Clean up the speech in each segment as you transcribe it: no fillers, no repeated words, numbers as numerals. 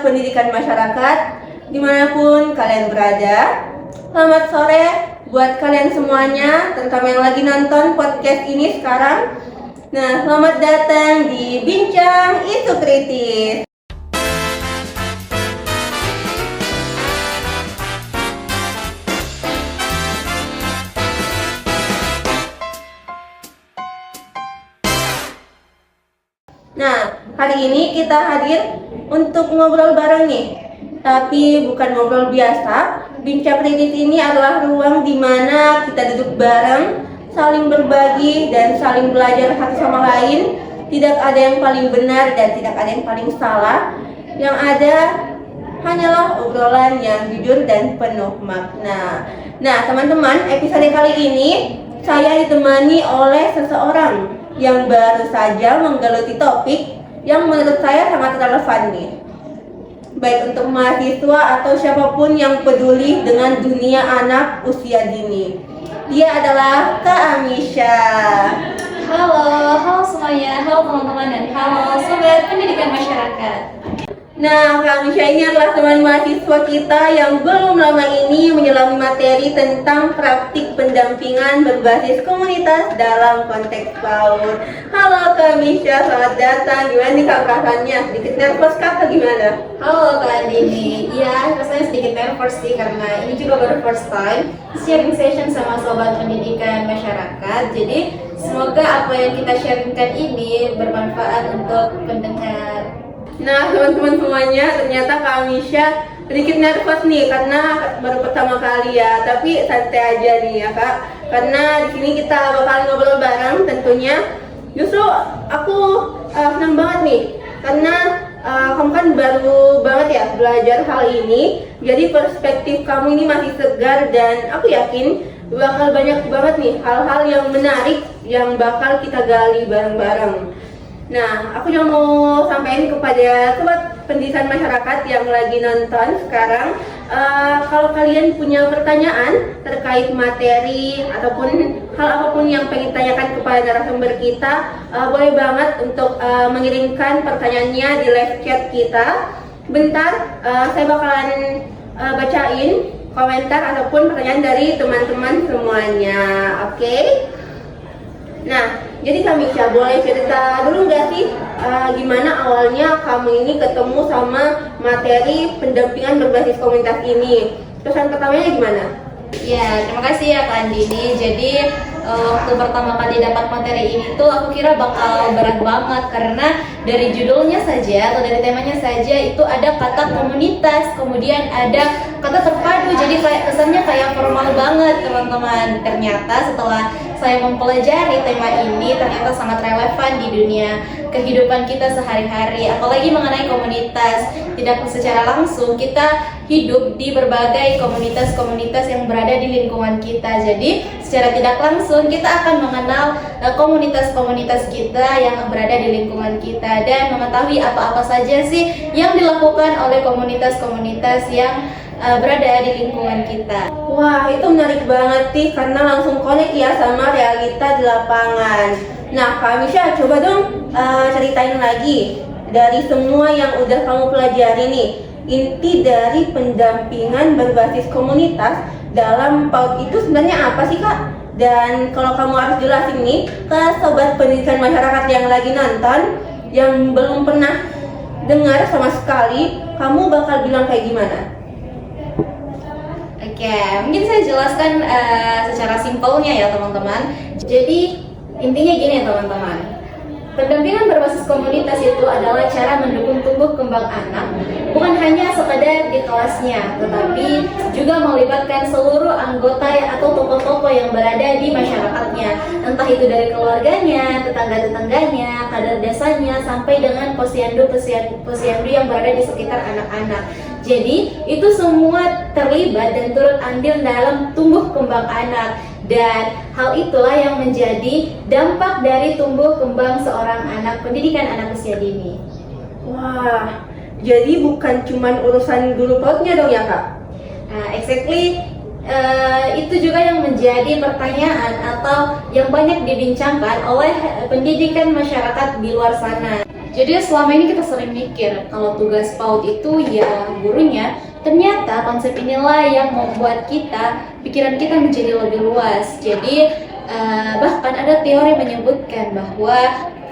Pendidikan Masyarakat dimanapun kalian berada. Selamat sore buat kalian semuanya, terutama yang lagi nonton podcast ini sekarang. Nah, selamat datang di Bincang Isu Kritis. Nah, hari ini kita hadir untuk ngobrol bareng nih. Tapi bukan ngobrol biasa. Bincang Kritis ini adalah ruang di mana kita duduk bareng, saling berbagi dan saling belajar satu sama lain. Tidak ada yang paling benar dan tidak ada yang paling salah. Yang ada hanyalah obrolan yang jujur dan penuh makna. Nah, teman-teman, episode kali ini saya ditemani oleh seseorang yang baru saja menggeluti topik yang menurut saya sangat relevan nih, baik untuk mahasiswa atau siapapun yang peduli dengan dunia anak usia dini. Dia adalah Kak Amisha. Halo semuanya, halo teman-teman dan halo sobat pendidikan masyarakat. Nah, Kak Amisha ini adalah teman mahasiswa kita yang belum lama ini menyelami materi tentang praktik pendampingan berbasis komunitas dalam konteks PAUD. Halo Kak Amisha, selamat datang. Gimana nih Kak perasaannya? Sedikit nervous Kak atau gimana? Halo Kak Andini, ya rasanya sedikit nervous sih karena ini juga baru first time sharing session sama sobat pendidikan masyarakat. Jadi semoga apa yang kita sharingkan ini bermanfaat untuk pendengar. Nah, teman-teman semuanya, ternyata Kak Amisha sedikit nervous nih karena baru pertama kali ya. Tapi santai aja nih ya Kak, karena di sini kita bakal ngobrol bareng tentunya. Justru aku senang banget nih karena kamu kan baru banget ya belajar hal ini. Jadi perspektif kamu ini masih segar dan aku yakin bakal banyak banget nih hal-hal yang menarik yang bakal kita gali bareng-bareng. Nah, aku juga mau sampaikan kepada sobat pendidikan masyarakat yang lagi nonton sekarang, kalau kalian punya pertanyaan terkait materi ataupun hal apapun yang pengen tanyakan kepada narasumber kita, boleh banget untuk mengirimkan pertanyaannya di live chat kita. Bentar, saya bakalan bacain komentar ataupun pertanyaan dari teman-teman semuanya, oke? Nah, jadi Kak Amisha, boleh cerita dulu nggak sih gimana awalnya kamu ini ketemu sama materi pendampingan berbasis komunitas ini? Kesan pertamanya gimana? Ya, terima kasih ya Kak Andini. Jadi waktu pertama kali dapat materi ini tuh aku kira bakal berat banget karena dari judulnya saja atau dari temanya saja itu ada kata komunitas, kemudian ada kata terpadu, jadi kayak kesannya kayak formal banget teman-teman. Ternyata setelah saya mempelajari tema ini ternyata sangat relevan di dunia kehidupan kita sehari-hari, apalagi mengenai komunitas. Tidak secara langsung kita hidup di berbagai komunitas-komunitas yang berada di lingkungan kita. Jadi secara tidak langsung kita akan mengenal komunitas-komunitas kita yang berada di lingkungan kita dan mengetahui apa-apa saja sih yang dilakukan oleh komunitas-komunitas yang berada di lingkungan kita. Wah, itu menarik banget sih karena langsung connect ya sama realita di lapangan. Nah, Kak Amisha, coba dong ceritain lagi dari semua yang udah kamu pelajari nih, inti dari pendampingan berbasis komunitas dalam PAUD itu sebenarnya apa sih Kak? Dan kalau kamu harus jelasin nih ke sobat pendidikan masyarakat yang lagi nonton, yang belum pernah dengar sama sekali, kamu bakal bilang kayak gimana? Oke, mungkin saya jelaskan secara simpelnya ya teman-teman. Jadi intinya gini ya teman-teman, pendampingan berbasis komunitas itu adalah cara mendukung tumbuh kembang anak, bukan hanya sekadar di kelasnya, tetapi juga melibatkan seluruh anggota atau tokoh-tokoh yang berada di masyarakatnya, entah itu dari keluarganya, tetangga-tetangganya, kader desanya, sampai dengan posyandu yang berada di sekitar anak-anak. Jadi itu semua terlibat dan turut andil dalam tumbuh kembang anak, dan hal itulah yang menjadi dampak dari tumbuh kembang seorang anak, pendidikan anak usia dini. Wah, jadi bukan cuman urusan guru PAUD-nya dong ya Kak? Nah, exactly itu juga yang menjadi pertanyaan atau yang banyak dibincangkan oleh pendidikan masyarakat di luar sana. Jadi selama ini kita sering mikir kalau tugas PAUD itu ya gurunya, ternyata konsep inilah yang membuat pikiran kita menjadi lebih luas. Jadi bahkan ada teori menyebutkan bahwa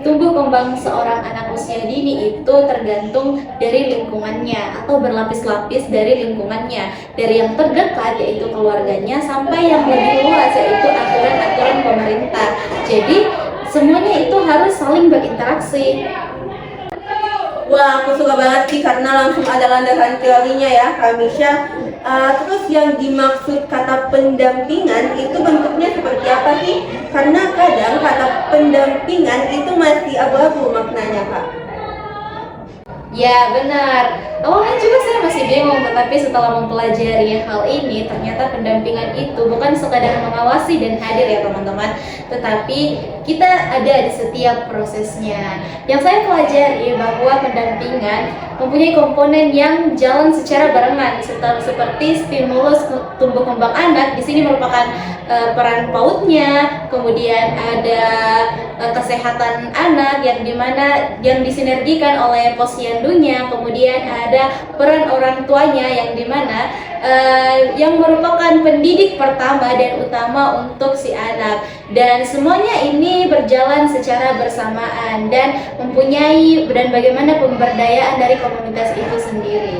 tumbuh kembang seorang anak usia dini itu tergantung dari lingkungannya atau berlapis-lapis dari lingkungannya, dari yang terdekat yaitu keluarganya sampai yang lebih luas yaitu aturan-aturan pemerintah. Jadi semuanya itu harus saling berinteraksi. Wah, aku suka banget sih karena langsung ada landasan teorinya ya, Kak Misha. Terus yang dimaksud kata pendampingan itu bentuknya seperti apa sih? Karena kadang kata pendampingan itu masih abu-abu maknanya, Kak. Ya benar, awalnya juga saya masih bingung, tetapi setelah mempelajari hal ini ternyata pendampingan itu bukan sekadar mengawasi dan hadir ya teman-teman, tetapi kita ada di setiap prosesnya. Yang saya pelajari bahwa pendampingan mempunyai komponen yang jalan secara barengan, seperti stimulus tumbuh kembang anak. Di sini merupakan peran PAUD-nya, kemudian ada kesehatan anak yang disinergikan oleh posyandunya, kemudian ada peran orang tuanya yang dimana yang merupakan pendidik pertama dan utama untuk si anak, dan semuanya ini berjalan secara bersamaan dan bagaimana pemberdayaan dari komunitas itu sendiri.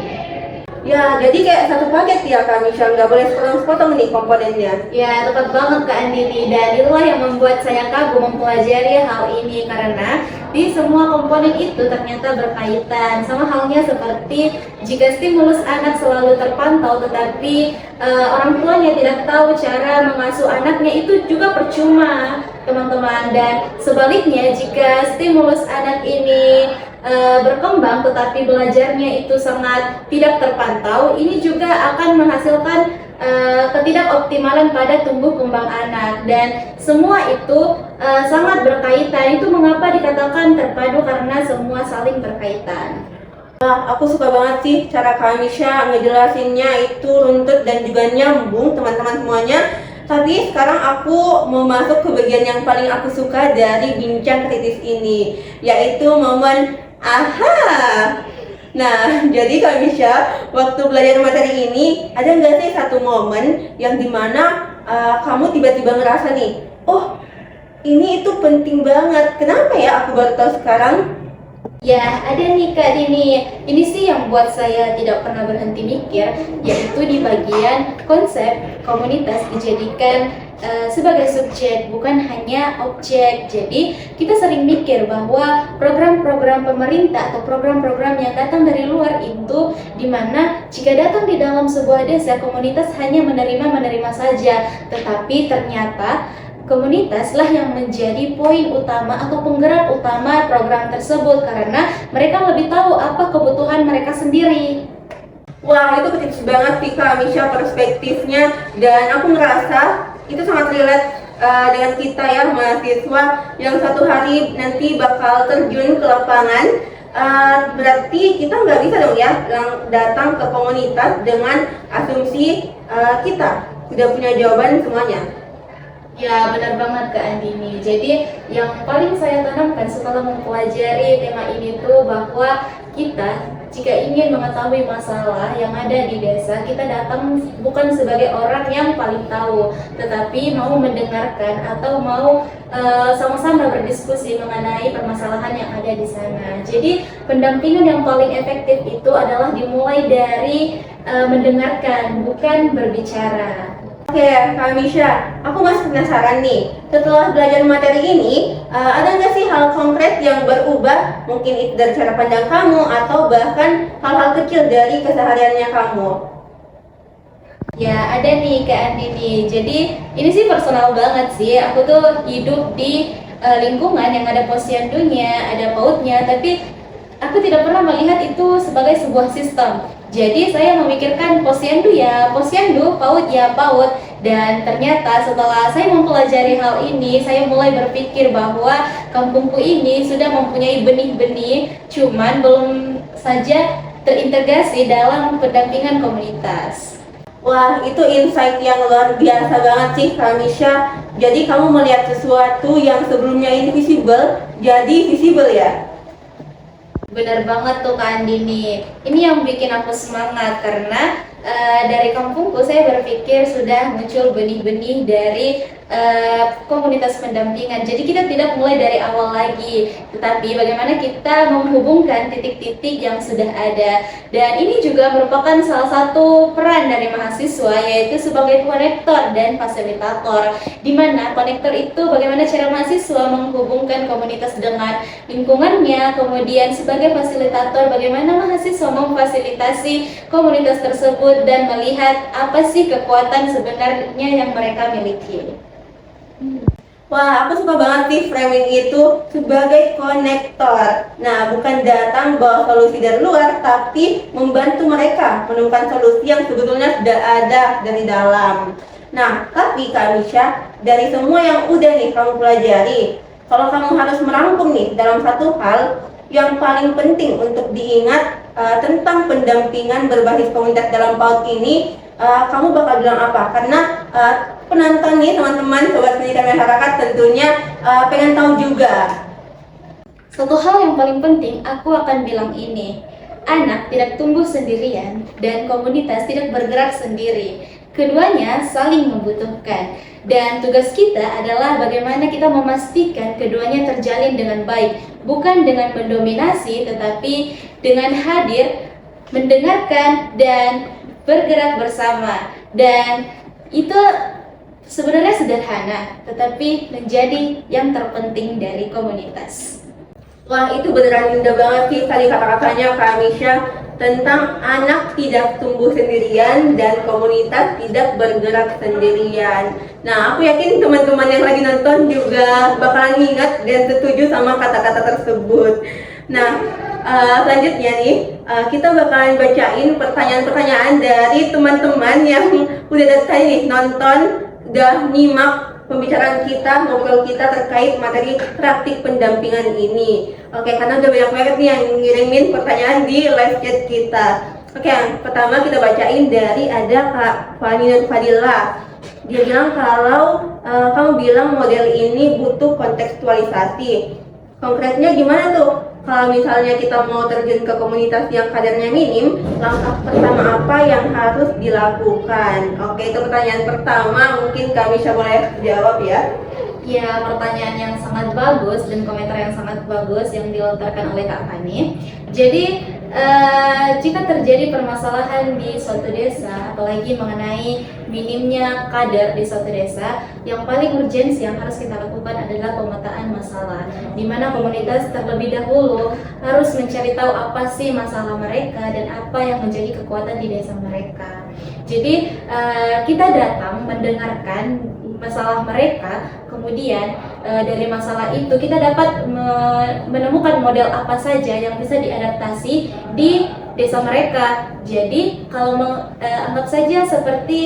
Ya, jadi kayak satu paket ya Kak Misha, nggak boleh sepotong-sepotong nih komponennya. Ya, tepat banget Kak Andini, dan itulah yang membuat saya kagum mempelajari hal ini karena di semua komponen itu ternyata berkaitan. Sama halnya seperti jika stimulus anak selalu terpantau tetapi orang tuanya tidak tahu cara mengasuh anaknya, itu juga percuma teman-teman. Dan sebaliknya, jika stimulus anak ini berkembang tetapi belajarnya itu sangat tidak terpantau, ini juga akan menghasilkan ketidakoptimalan pada tumbuh kembang anak, dan semua itu sangat berkaitan. Itu mengapa dikatakan terpadu, karena semua saling berkaitan. Wah, aku suka banget sih cara Kak Misha ngejelasinnya, itu runtut dan juga nyambung teman-teman semuanya. Tapi sekarang aku mau masuk ke bagian yang paling aku suka dari bincang kritis ini, yaitu momen aha. Nah, jadi Kak Misha, waktu belajar materi ini, ada nggak sih satu momen yang dimana kamu tiba-tiba ngerasa nih, oh ini itu penting banget, kenapa ya aku baru tahu sekarang? Ya, ada nih Kak Dini. Ini sih yang buat saya tidak pernah berhenti mikir, yaitu di bagian konsep komunitas dijadikan sebagai subjek, bukan hanya objek. Jadi, kita sering mikir bahwa program-program pemerintah atau program-program yang datang dari luar itu, dimana jika datang di dalam sebuah desa, komunitas hanya menerima saja. Tetapi ternyata komunitaslah yang menjadi poin utama atau penggerak utama program tersebut, karena mereka lebih tahu apa kebutuhan mereka sendiri. Wah, itu ketips banget sih Kak Misha perspektifnya, dan aku ngerasa itu sangat relate dengan kita ya mahasiswa yang suatu hari nanti bakal terjun ke lapangan. Berarti kita nggak bisa dong ya datang ke komunitas dengan asumsi kita sudah punya jawaban semuanya. Ya, benar banget Kak Andini. Jadi yang paling saya tanamkan setelah mempelajari tema ini tuh bahwa kita jika ingin mengetahui masalah yang ada di desa, kita datang bukan sebagai orang yang paling tahu, tetapi mau mendengarkan atau mau sama-sama berdiskusi mengenai permasalahan yang ada di sana. Jadi pendampingan yang paling efektif itu adalah dimulai dari mendengarkan, bukan berbicara. Oke, Kak Misha, aku masih penasaran nih. Setelah belajar materi ini, ada nggak sih hal konkret yang berubah? Mungkin itu dari cara pandang kamu, atau bahkan hal-hal kecil dari kesehariannya kamu? Ya, ada nih Kak Andini. Jadi ini sih personal banget sih. Aku tuh hidup di lingkungan yang ada posyandunya, ada PAUD-nya, tapi aku tidak pernah melihat itu sebagai sebuah sistem. Jadi saya memikirkan posyandu ya posyandu, PAUD ya PAUD. Dan ternyata setelah saya mempelajari hal ini, saya mulai berpikir bahwa kampungku ini sudah mempunyai benih-benih, cuman belum saja terintegrasi dalam pendampingan komunitas. Wah, itu insight yang luar biasa banget sih Kak Misha. Jadi kamu melihat sesuatu yang sebelumnya invisible jadi visible ya? Benar banget tuh Kak Andini. Ini yang bikin aku semangat karena dari kampungku saya berpikir sudah muncul benih-benih dari komunitas pendampingan. Jadi kita tidak mulai dari awal lagi, tetapi bagaimana kita menghubungkan titik-titik yang sudah ada. Dan ini juga merupakan salah satu peran dari mahasiswa, yaitu sebagai konektor dan fasilitator. Di mana konektor itu bagaimana cara mahasiswa menghubungkan komunitas dengan lingkungannya, kemudian sebagai fasilitator bagaimana mahasiswa memfasilitasi komunitas tersebut dan melihat apa sih kekuatan sebenarnya yang mereka miliki. Wah, aku suka banget sih framing itu sebagai konektor. Nah, bukan datang bawa solusi dari luar, tapi membantu mereka menemukan solusi yang sebetulnya sudah ada dari dalam. Nah, tapi Kak Misha, dari semua yang udah nih kamu pelajari, kalau kamu harus merangkum nih dalam satu hal yang paling penting untuk diingat tentang pendampingan berbasis komunitas dalam PAUD ini, kamu bakal bilang apa? Karena penonton nih, teman-teman, sobat pendidikan masyarakat tentunya pengen tahu juga. Satu hal yang paling penting, aku akan bilang ini. Anak tidak tumbuh sendirian dan komunitas tidak bergerak sendiri. Keduanya saling membutuhkan. Dan tugas kita adalah bagaimana kita memastikan keduanya terjalin dengan baik. Bukan dengan mendominasi, tetapi dengan hadir, mendengarkan, dan bergerak bersama. Dan itu sebenarnya sederhana, tetapi menjadi yang terpenting dari komunitas. Wah, itu beneran indah banget sih tadi kata-katanya Kak Misha tentang anak tidak tumbuh sendirian dan komunitas tidak bergerak sendirian. Nah, aku yakin teman-teman yang lagi nonton juga bakalan ingat dan setuju sama kata-kata tersebut. Nah, selanjutnya nih, kita bakalan bacain pertanyaan-pertanyaan dari teman-teman yang udah dari tadi nih nonton, udah nyimak pembicaraan kita, ngobrol kita terkait materi praktik pendampingan ini. Oke, karena udah banyak banget nih yang ngirimin pertanyaan di live chat kita. Oke, yang pertama kita bacain dari ada Kak Fani dan Fadila. Dia bilang kalau kamu bilang model ini butuh kontekstualisasi. Konkretnya gimana tuh? Kalau misalnya kita mau terjun ke komunitas yang kadernya minim, langkah pertama apa yang harus dilakukan? Oke, itu pertanyaan pertama, mungkin kami bisa boleh jawab ya. Ya, pertanyaan yang sangat bagus dan komentar yang sangat bagus yang dilontarkan oleh Kak Fani. Jadi, jika terjadi permasalahan di suatu desa, apalagi mengenai minimnya kader di suatu desa, yang paling urgensi yang harus kita lakukan adalah pemetaan masalah, di mana komunitas terlebih dahulu harus mencari tahu apa sih masalah mereka dan apa yang menjadi kekuatan di desa mereka. Jadi, kita datang mendengarkan masalah mereka, kemudian dari masalah itu kita dapat menemukan model apa saja yang bisa diadaptasi di desa mereka. Jadi kalau anggap saja seperti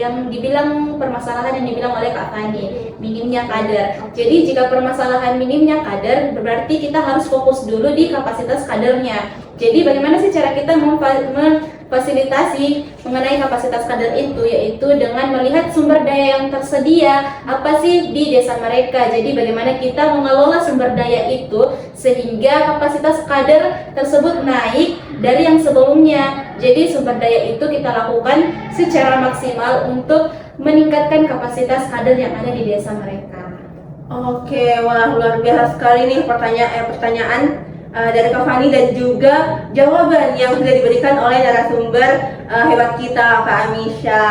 yang dibilang permasalahan yang dibilang oleh Kak Fani, minimnya kader. Jadi jika permasalahan minimnya kader, berarti kita harus fokus dulu di kapasitas kadernya. Jadi bagaimana sih cara kita memfasilitasi mengenai kapasitas kader itu, yaitu dengan melihat sumber daya yang tersedia apa sih di desa mereka. Jadi bagaimana kita mengelola sumber daya itu sehingga kapasitas kader tersebut naik dari yang sebelumnya. Jadi sumber daya itu kita lakukan secara maksimal untuk meningkatkan kapasitas kader yang ada di desa mereka. Oke, wah luar biasa sekali nih pertanyaan dari Kak Fani dan juga jawaban yang sudah diberikan oleh narasumber hebat kita Kak Amisha.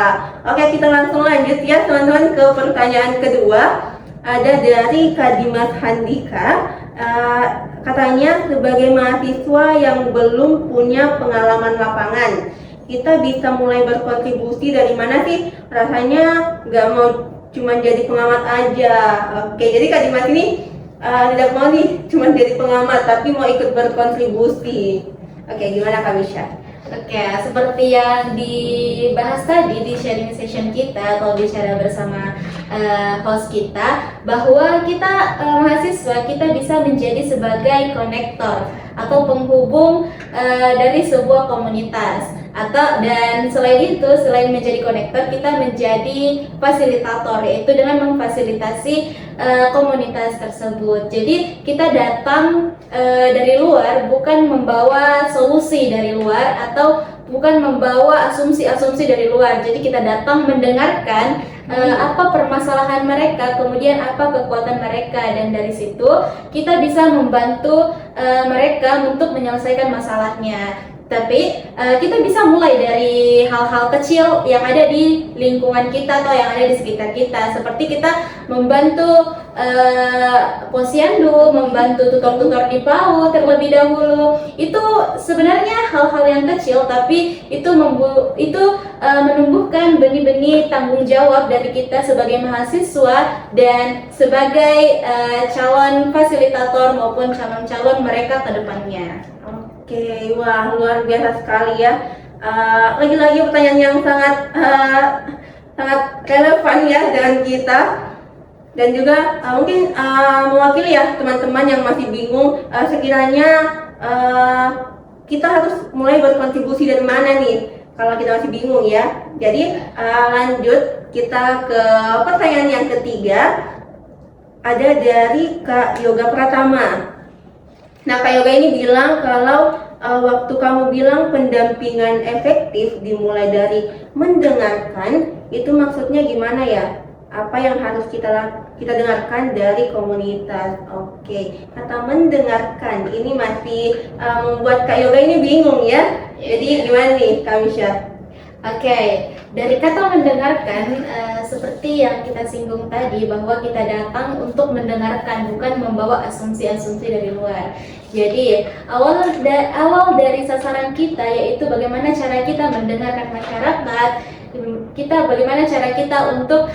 Oke, kita langsung lanjut ya teman-teman ke pertanyaan kedua. Ada dari Kak Dimas Handika. Katanya sebagai mahasiswa yang belum punya pengalaman lapangan, kita bisa mulai berkontribusi dari mana sih? Rasanya nggak mau cuma jadi pengamat aja. Oke, jadi Kak Dimas ini tidak mau nih cuma jadi pengamat, tapi mau ikut berkontribusi. Oke, gimana Kak Misha? Oke, seperti yang dibahas tadi di sharing session kita atau bicara bersama host kita, bahwa kita mahasiswa kita bisa menjadi sebagai konektor atau penghubung dari sebuah komunitas. Dan selain itu, selain menjadi konektor, kita menjadi fasilitator, yaitu dengan memfasilitasi komunitas tersebut. Jadi kita datang dari luar, bukan membawa solusi dari luar atau bukan membawa asumsi-asumsi dari luar. Jadi kita datang mendengarkan apa permasalahan mereka, kemudian apa kekuatan mereka, dan dari situ kita bisa membantu mereka untuk menyelesaikan masalahnya. Tapi kita bisa mulai dari hal-hal kecil yang ada di lingkungan kita atau yang ada di sekitar kita, seperti kita membantu posyandu, membantu tutor-tutor di PAUD terlebih dahulu. Itu sebenarnya hal-hal yang kecil, tapi itu menumbuhkan benih-benih tanggung jawab dari kita sebagai mahasiswa dan sebagai calon fasilitator maupun calon-calon mereka ke depannya. Oke, wah luar biasa sekali ya. Lagi-lagi pertanyaan yang sangat relevan ya dengan kita, dan juga mungkin mewakili ya teman-teman yang masih bingung sekiranya kita harus mulai berkontribusi dari mana nih kalau kita masih bingung ya. Jadi lanjut kita ke pertanyaan yang ketiga, ada dari Kak Yoga Pratama. Nah, Kak Yoga ini bilang kalau waktu kamu bilang pendampingan efektif dimulai dari mendengarkan, itu maksudnya gimana ya? Apa yang harus kita dengarkan dari komunitas? Oke, kata mendengarkan ini masih membuat Kak Yoga ini bingung ya. Jadi gimana nih Kak Misha? Oke, dari kata mendengarkan, seperti yang kita singgung tadi, bahwa kita datang untuk mendengarkan, bukan membawa asumsi-asumsi dari luar. Jadi awal dari sasaran kita yaitu bagaimana cara kita mendengarkan masyarakat, bagaimana cara kita untuk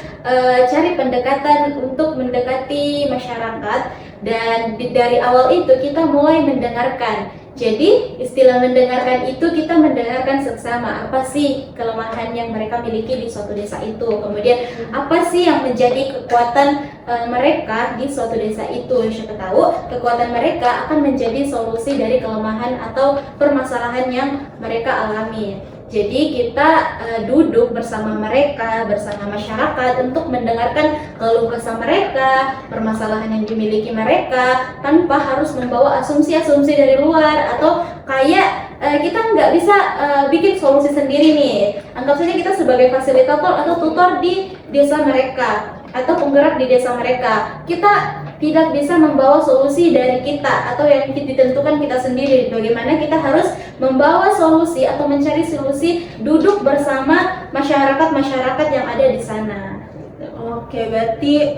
cari pendekatan untuk mendekati masyarakat, dan dari awal itu kita mulai mendengarkan. Jadi istilah mendengarkan itu kita mendengarkan seksama, apa sih kelemahan yang mereka miliki di suatu desa itu, kemudian apa sih yang menjadi kekuatan mereka di suatu desa itu. Siapa tahu kekuatan mereka akan menjadi solusi dari kelemahan atau permasalahan yang mereka alami. Jadi kita duduk bersama mereka, bersama masyarakat untuk mendengarkan keluh kesah mereka, permasalahan yang dimiliki mereka, tanpa harus membawa asumsi-asumsi dari luar atau kayak kita nggak bisa bikin solusi sendiri nih. Anggap saja kita sebagai fasilitator atau tutor di desa mereka atau penggerak di desa mereka. Kita tidak bisa membawa solusi dari kita atau yang ditentukan kita sendiri. Bagaimana kita harus membawa solusi atau mencari solusi duduk bersama masyarakat-masyarakat yang ada di sana. Oke, berarti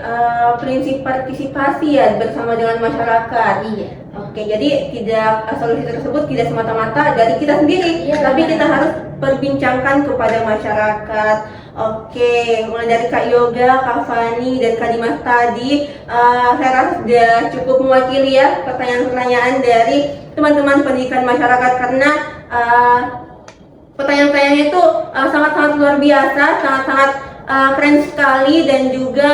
prinsip partisipasi ya bersama dengan masyarakat. Iya. Oke, jadi tidak solusi tersebut tidak semata-mata dari kita sendiri, Iya, tapi benar. kita harus perbincangkan kepada masyarakat. Oke, mulai dari Kak Yoga, Kak Fani, dan Kak Dimas tadi, saya rasa sudah cukup mewakili ya pertanyaan-pertanyaan dari teman-teman pendidikan masyarakat, karena pertanyaan-pertanyaannya itu sangat-sangat luar biasa, sangat-sangat keren sekali, dan juga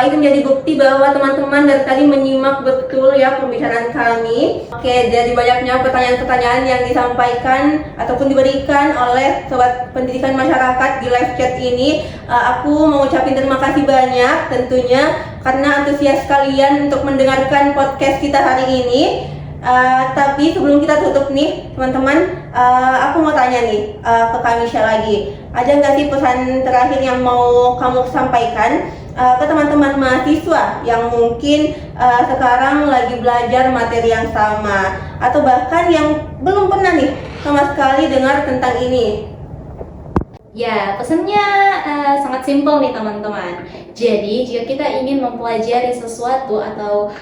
itu menjadi bukti bahwa teman-teman dari tadi menyimak betul ya pembicaraan kami. Oke, dari banyaknya pertanyaan-pertanyaan yang disampaikan ataupun diberikan oleh sobat pendidikan masyarakat di live chat ini, aku mau ucapin terima kasih banyak tentunya karena antusias kalian untuk mendengarkan podcast kita hari ini. Tapi sebelum kita tutup nih teman-teman, aku mau tanya nih ke Kamisha lagi, ada nggak sih pesan terakhir yang mau kamu sampaikan ke teman-teman mahasiswa yang mungkin sekarang lagi belajar materi yang sama, atau bahkan yang belum pernah nih sama sekali dengar tentang ini? Ya, pesannya sangat simpel nih teman-teman. Jadi jika kita ingin mempelajari sesuatu atau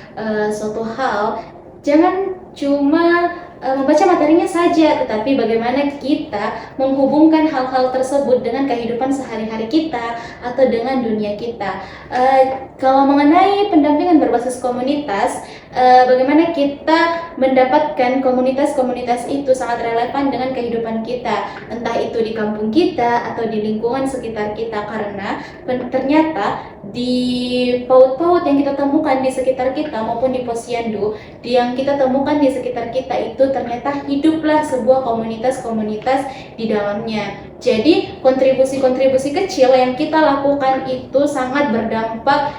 suatu hal, jangan cuma membaca materinya saja, tetapi bagaimana kita menghubungkan hal-hal tersebut dengan kehidupan sehari-hari kita atau dengan dunia kita. Kalau mengenai pendampingan berbasis komunitas, bagaimana kita mendapatkan komunitas-komunitas itu sangat relevan dengan kehidupan kita, entah itu di kampung kita atau di lingkungan sekitar kita, karena ternyata di paut-paut yang kita temukan di sekitar kita maupun di posyandu yang kita temukan di sekitar kita itu ternyata hiduplah sebuah komunitas-komunitas di dalamnya. Jadi kontribusi-kontribusi kecil yang kita lakukan itu sangat berdampak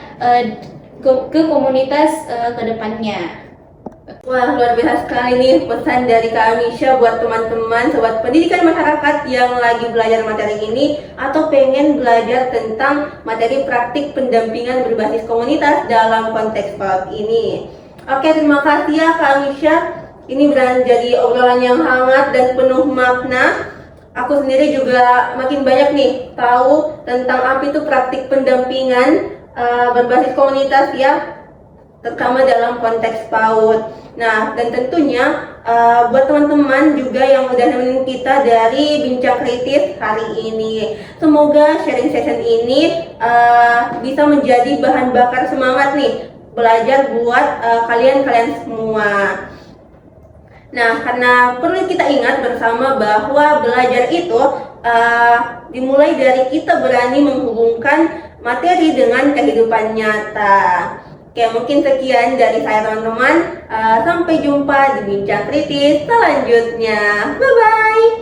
ke komunitas ke depannya. Wah, luar biasa sekali nih pesan dari Kak Amisha buat teman-teman sobat pendidikan masyarakat yang lagi belajar materi ini atau pengen belajar tentang materi praktik pendampingan berbasis komunitas dalam konteks PAUD ini. Oke, terima kasih ya Kak Amisha. Ini benar jadi obrolan yang hangat dan penuh makna. Aku sendiri juga makin banyak nih tahu tentang apa itu praktik pendampingan berbasis komunitas ya, terutama dalam konteks PAUD. Nah, dan tentunya buat teman-teman juga yang udah nemenin kita dari Bincang Kritis hari ini. Semoga sharing session ini bisa menjadi bahan bakar semangat nih belajar buat kalian-kalian semua. Nah, karena perlu kita ingat bersama bahwa belajar itu dimulai dari kita berani menghubungkan materi dengan kehidupan nyata. Oke, mungkin sekian dari saya teman-teman. Sampai jumpa di Bincang Kritis selanjutnya. Bye-bye!